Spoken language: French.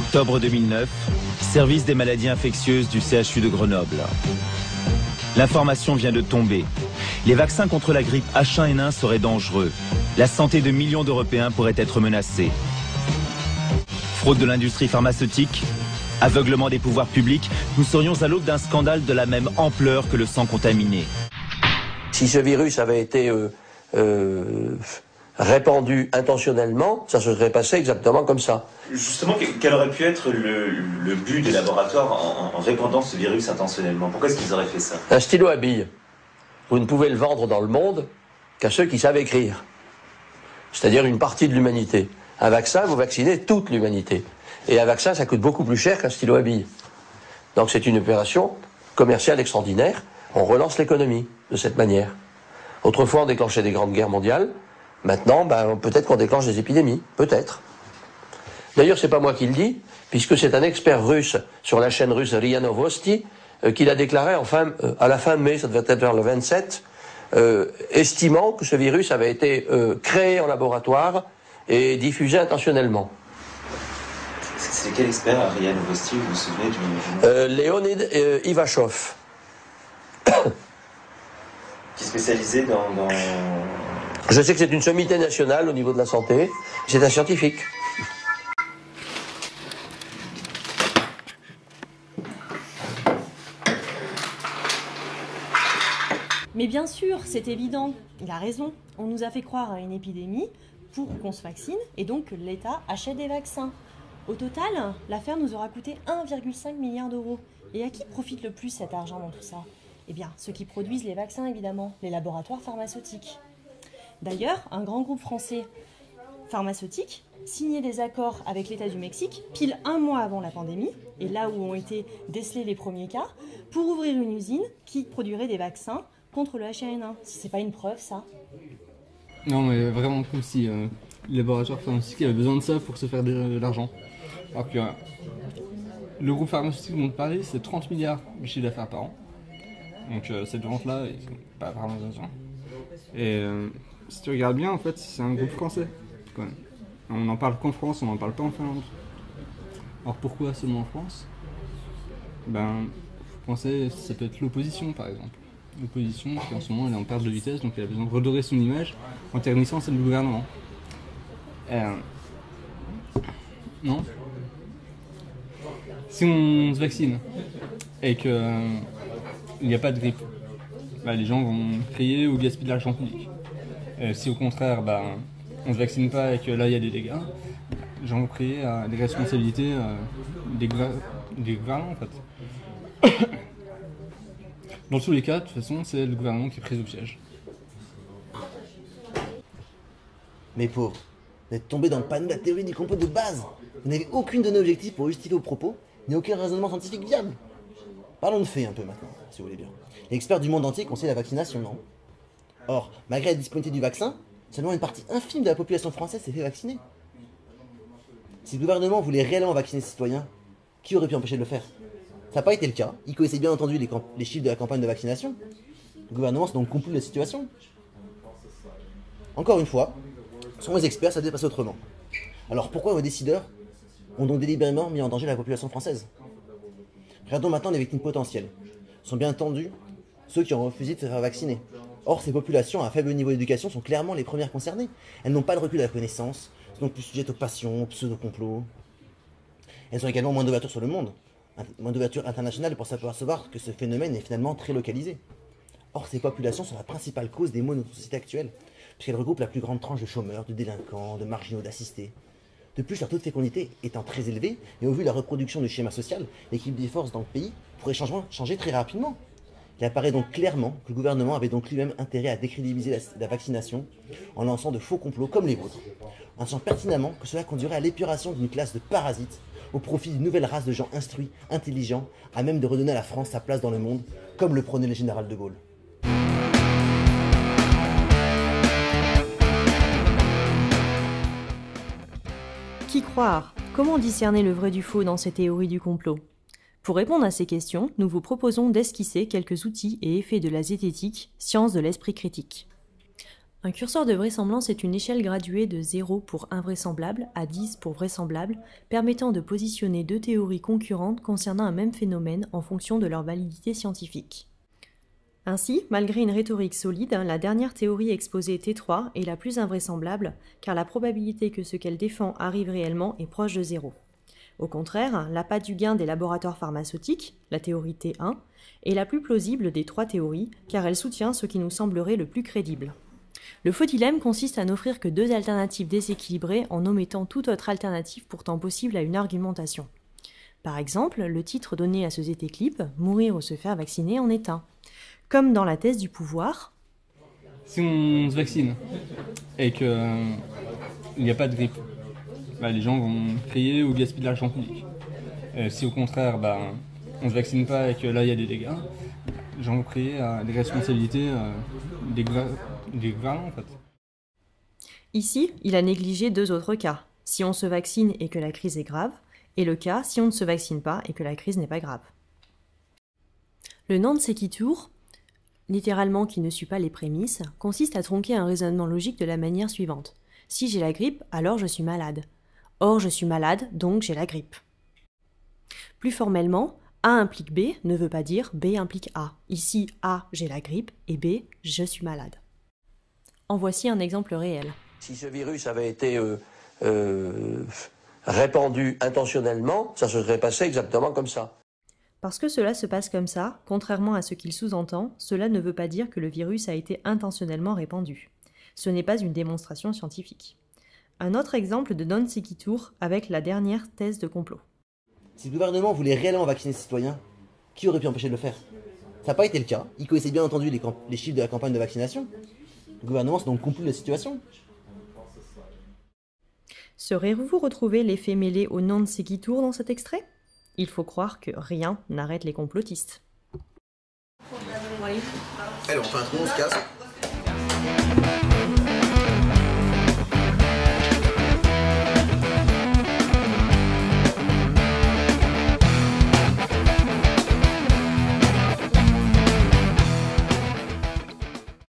Octobre 2009, service des maladies infectieuses du CHU de Grenoble. L'information vient de tomber. Les vaccins contre la grippe H1N1 seraient dangereux. La santé de millions d'Européens pourrait être menacée. Fraude de l'industrie pharmaceutique, aveuglement des pouvoirs publics, nous serions à l'aube d'un scandale de la même ampleur que le sang contaminé. Si ce virus avait été répandu intentionnellement, ça se serait passé exactement comme ça. Justement, quel aurait pu être le but des laboratoires en répandant ce virus intentionnellement? Pourquoi est-ce qu'ils auraient fait ça? Un stylo à billes. Vous ne pouvez le vendre dans le monde qu'à ceux qui savent écrire. C'est-à-dire une partie de l'humanité. Un vaccin, vous vaccinez toute l'humanité. Et un vaccin, ça coûte beaucoup plus cher qu'un stylo à billes. Donc c'est une opération commerciale extraordinaire. On relance l'économie de cette manière. Autrefois, on déclenchait des grandes guerres mondiales. Maintenant, peut-être qu'on déclenche des épidémies. Peut-être. D'ailleurs, c'est pas moi qui le dis, puisque c'est un expert russe sur la chaîne russe RIA Novosti qui l'a déclaré à la fin de mai, ça devait être vers le 27, estimant que ce virus avait été créé en laboratoire et diffusé intentionnellement. C'est quel expert à RIA Novosti, vous vous souvenez du... Leonid Ivashov. Qui est spécialisé dans... Je sais que c'est une sommité nationale au niveau de la santé. C'est un scientifique. Mais bien sûr, c'est évident. Il a raison. On nous a fait croire à une épidémie pour qu'on se vaccine et donc que l'État achète des vaccins. Au total, l'affaire nous aura coûté 1,5 milliard d'euros. Et à qui profite le plus cet argent dans tout ça? Eh bien, ceux qui produisent les vaccins, évidemment, les laboratoires pharmaceutiques. D'ailleurs, un grand groupe français pharmaceutique signait des accords avec l'État du Mexique, pile un mois avant la pandémie, et là où ont été décelés les premiers cas, pour ouvrir une usine qui produirait des vaccins contre le H1N1. C'est pas une preuve, ça? Non, mais vraiment comme si les laboratoires pharmaceutiques avaient besoin de ça pour se faire de l'argent. Alors que le groupe pharmaceutique dont on parlait, c'est 30 milliards de chiffre d'affaires par an. Donc cette vente-là, ils n'ont pas vraiment besoin. Et si tu regardes bien, en fait, c'est un groupe français. Quand même. On n'en parle qu'en France, on n'en parle pas en Finlande. Alors pourquoi seulement en France? Je pensais que ça peut être l'opposition, par exemple. L'opposition qui en ce moment elle est en perte de vitesse, donc elle a besoin de redorer son image en ternissant celle du gouvernement. Non. Si on se vaccine et qu'il n'y a pas de grippe, les gens vont crier ou gaspiller de l'argent public. Si au contraire on ne se vaccine pas et que là il y a des dégâts, les gens vont crier à des responsabilités des gouvernants en fait. Dans tous les cas, de toute façon, c'est le gouvernement qui est pris au piège. Mais pauvre, vous êtes tombé dans le panneau de la théorie du complot de base. Vous n'avez aucune donnée objective pour justifier vos propos, ni aucun raisonnement scientifique viable. Parlons de faits un peu maintenant, si vous voulez bien. Les experts du monde entier conseillent la vaccination, non? Or, malgré la disponibilité du vaccin, seulement une partie infime de la population française s'est fait vacciner. Si le gouvernement voulait réellement vacciner ses citoyens, qui aurait pu empêcher de le faire? Ça n'a pas été le cas. Il connaissait bien entendu les chiffres de la campagne de vaccination. Le gouvernement s'est donc compris de la situation. Encore une fois, selon les experts, ça devait passer autrement. Alors pourquoi vos décideurs ont donc délibérément mis en danger la population française? Regardons maintenant les victimes potentielles. Ce sont bien entendu ceux qui ont refusé de se faire vacciner. Or, ces populations à faible niveau d'éducation sont clairement les premières concernées. Elles n'ont pas le recul de la connaissance, sont donc plus sujettes aux passions, aux pseudo-complots. Elles sont également moins d'ouverture sur le monde. Moins d'ouverture internationale pour s'apercevoir que ce phénomène est finalement très localisé. Or, ces populations sont la principale cause des maux de notre société actuelle, puisqu'elles regroupent la plus grande tranche de chômeurs, de délinquants, de marginaux, d'assistés. De plus, leur taux de fécondité étant très élevé, et au vu de la reproduction du schéma social, l'équilibre des forces dans le pays pourrait changer très rapidement. Il apparaît donc clairement que le gouvernement avait donc lui-même intérêt à décrédibiliser la vaccination en lançant de faux complots comme les vôtres, en sachant pertinemment que cela conduirait à l'épuration d'une classe de parasites au profit d'une nouvelle race de gens instruits, intelligents, à même de redonner à la France sa place dans le monde, comme le prônait le général de Gaulle. Qui croire? Comment discerner le vrai du faux dans ces théories du complot? Pour répondre à ces questions, nous vous proposons d'esquisser quelques outils et effets de la zététique, science de l'esprit critique. Un curseur de vraisemblance est une échelle graduée de 0 pour invraisemblable à 10 pour vraisemblable, permettant de positionner deux théories concurrentes concernant un même phénomène en fonction de leur validité scientifique. Ainsi, malgré une rhétorique solide, la dernière théorie exposée T3 est la plus invraisemblable, car la probabilité que ce qu'elle défend arrive réellement est proche de 0. Au contraire, l'appât du gain des laboratoires pharmaceutiques, la théorie T1, est la plus plausible des trois théories, car elle soutient ce qui nous semblerait le plus crédible. Le faux dilemme consiste à n'offrir que deux alternatives déséquilibrées en omettant toute autre alternative pourtant possible à une argumentation. Par exemple, le titre donné à ce ZT-clip, « Mourir ou se faire vacciner » en est un. Comme dans la thèse du pouvoir. Si on se vaccine et qu'il n'y a pas de grippe, les gens vont crier ou gaspiller de l'argent public. Si au contraire, on ne se vaccine pas et que là il y a des dégâts, les gens vont crier à des responsabilités des gouvernants en fait. Ici, il a négligé deux autres cas. Si on se vaccine et que la crise est grave, et le cas si on ne se vaccine pas et que la crise n'est pas grave. Le non sequitur, littéralement qui ne suit pas les prémices, consiste à tronquer un raisonnement logique de la manière suivante. Si j'ai la grippe, alors je suis malade. Or, je suis malade, donc j'ai la grippe. Plus formellement, A implique B ne veut pas dire B implique A. Ici, A, j'ai la grippe, et B, je suis malade. En voici un exemple réel. Si ce virus avait été répandu intentionnellement, ça se serait passé exactement comme ça. Parce que cela se passe comme ça, contrairement à ce qu'il sous-entend, cela ne veut pas dire que le virus a été intentionnellement répandu. Ce n'est pas une démonstration scientifique. Un autre exemple de non sequitur avec la dernière thèse de complot. Si le gouvernement voulait réellement vacciner ses citoyens, qui aurait pu empêcher de le faire? Ça n'a pas été le cas. Il connaissait bien entendu les chiffres de la campagne de vaccination. Le gouvernement s'est donc compris de la situation. Saurez-vous retrouver l'effet mêlé au non sequitur dans cet extrait? Il faut croire que rien n'arrête les complotistes. Allez, on fait un trou, on se casse.